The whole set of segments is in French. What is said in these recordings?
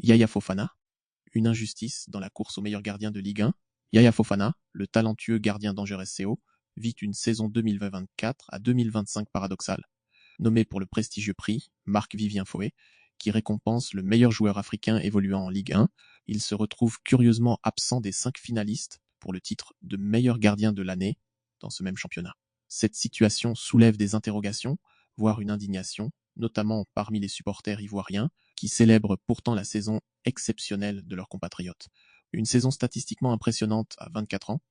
Yaya Fofana, une injustice dans la course au meilleur gardien de Ligue 1. Yaya Fofana, le talentueux gardien d'Angers SCO, vit une saison 2024 à 2025 paradoxale. Nommé pour le prestigieux prix Marc-Vivien Foé, qui récompense le meilleur joueur africain évoluant en Ligue 1, il se retrouve curieusement absent des 5 finalistes pour le titre de meilleur gardien de l'année dans ce même championnat. Cette situation soulève des interrogations, voire une indignation, notamment parmi les supporters ivoiriens, qui célèbrent pourtant la saison exceptionnelle de leurs compatriotes. Une saison statistiquement impressionnante à 24 ans,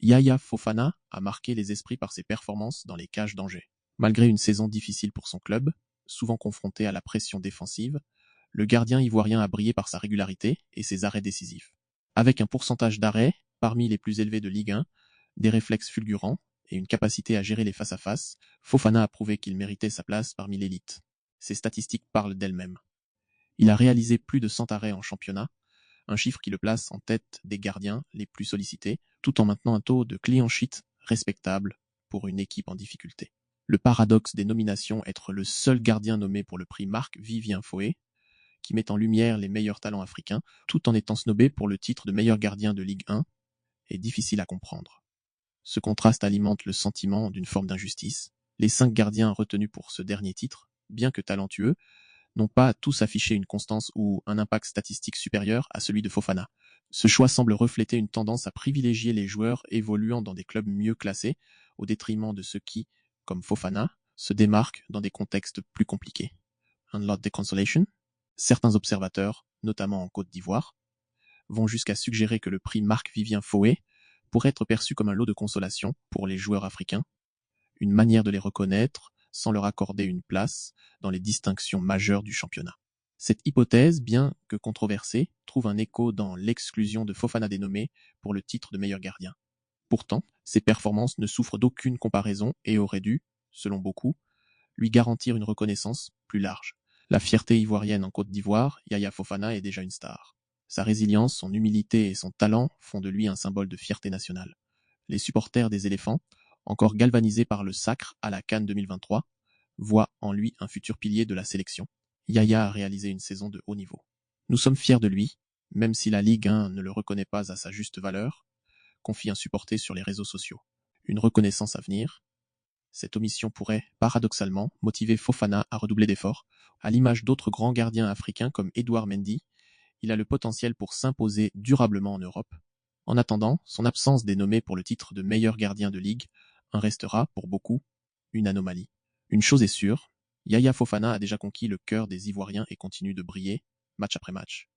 Yaya Fofana a marqué les esprits par ses performances dans les cages d'Angers. Malgré une saison difficile pour son club, souvent confronté à la pression défensive, le gardien ivoirien a brillé par sa régularité et ses arrêts décisifs. Avec un pourcentage d'arrêts parmi les plus élevés de Ligue 1, des réflexes fulgurants et une capacité à gérer les face-à-face, Fofana a prouvé qu'il méritait sa place parmi l'élite. Ses statistiques parlent d'elles-mêmes. Il a réalisé plus de 100 arrêts en championnat, un chiffre qui le place en tête des gardiens les plus sollicités, tout en maintenant un taux de clean sheet respectable pour une équipe en difficulté. Le paradoxe des nominations être le seul gardien nommé pour le prix Marc-Vivien Foé, qui met en lumière les meilleurs talents africains, tout en étant snobé pour le titre de meilleur gardien de Ligue 1, est difficile à comprendre. Ce contraste alimente le sentiment d'une forme d'injustice. Les 5 gardiens retenus pour ce dernier titre, bien que talentueux, n'ont pas tous affiché une constance ou un impact statistique supérieur à celui de Fofana. Ce choix semble refléter une tendance à privilégier les joueurs évoluant dans des clubs mieux classés, au détriment de ceux qui, comme Fofana, se démarquent dans des contextes plus compliqués. Un lot de consolation. Certains observateurs, notamment en Côte d'Ivoire, vont jusqu'à suggérer que le prix Marc-Vivien Foé pourrait être perçu comme un lot de consolation pour les joueurs africains, une manière de les reconnaître sans leur accorder une place dans les distinctions majeures du championnat. Cette hypothèse, bien que controversée, trouve un écho dans l'exclusion de Fofana dénommé pour le titre de meilleur gardien. Pourtant, ses performances ne souffrent d'aucune comparaison et auraient dû, selon beaucoup, lui garantir une reconnaissance plus large. La fierté ivoirienne en Côte d'Ivoire, Yaya Fofana est déjà une star. Sa résilience, son humilité et son talent font de lui un symbole de fierté nationale. Les supporters des éléphants, encore galvanisés par le sacre à la CAN 2023, voient en lui un futur pilier de la sélection. Yaya a réalisé une saison de haut niveau. Nous sommes fiers de lui, même si la Ligue 1 ne le reconnaît pas à sa juste valeur, confie un supporter sur les réseaux sociaux. Une reconnaissance à venir. Cette omission pourrait, paradoxalement, motiver Fofana à redoubler d'efforts. À l'image d'autres grands gardiens africains comme Edouard Mendy, il a le potentiel pour s'imposer durablement en Europe. En attendant, son absence dénommée pour le titre de meilleur gardien de ligue en restera, pour beaucoup, une anomalie. Une chose est sûre, Yaya Fofana a déjà conquis le cœur des Ivoiriens et continue de briller, match après match.